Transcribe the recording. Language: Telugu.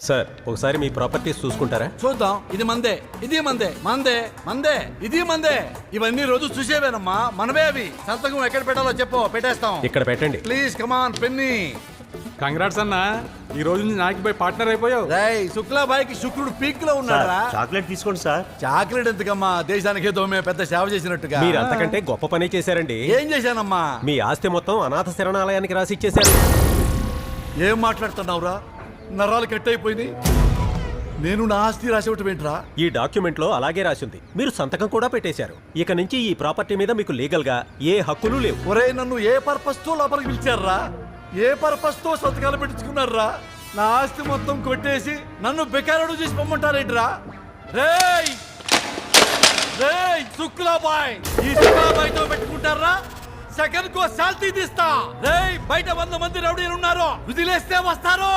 సార్ ఒకసారి మీ ప్రాపర్టీస్ చూసుకుంటారా? చూద్దాం. ఇది మందే, ఇది మందే, మందే మందే, ఇది మందే. ఇవన్నీ రోజు చూసేవేనమ్మా, మనమే అవి. సంతకం ఎక్కడ పెట్టాలో చెప్పు, పెట్టేస్తాం. ఇక్కడ పెట్టండి. Please come on పెన్ని. కంగ్రాట్స్ అన్న, ఈ రోజు నుంచి నాకు పోయి పార్ట్నర్ అయిపోయావు. రై శుక్లాబాయికి శుక్రుడు పీక్ లో ఉన్నారా? చాక్లెట్ తీసుకోండి సార్. చాక్లెట్ ఎందుకమ్మా, దేశానికి ఏదో మేము పెద్ద సేవ చేసినట్టుగా. మీరు అంతకంటే గొప్ప పని చేశారండి. ఏం చేశానమ్మా? మీ ఆస్తి మొత్తం అనాథ శరణాలయానికి రాసి ఇచ్చేశారు. ఏం మాట్లాడుతున్నావురా? నరాలు కట్ అయిపోయింది. నేను నా ఆస్తి రాసేవటం ఏంట్రా? ఈ డాక్యుమెంట్ లో అలాగే రాసింది. మీరు సంతకం కూడా పెట్టేశారు. ఇక నుంచి ఈ ప్రాపర్టీ మీద మీకు లీగల్ గా ఏ హక్కులు లేవు. ఒరే, నన్ను ఏ పర్పస్ తో లోపలికి పిలిచారా? ఏ పర్పస్ తో సంతకాలు పెట్టించుకున్నారా? నా ఆస్తి మొత్తం కొట్టేసి నన్ను బెకారుడు చేసి పొమ్మంటారేంట్రా? రేయ్ రేయ్ శుక్లాబాయ్, ఈ శుక్లాబాయ్తో పెట్టుకుంటారా? సెకండ్ కో శాంతి తీస్తా. రేయ్, బయట 100 మంది రౌడీలు ఉన్నారు, వదిలేస్తే వస్తారు.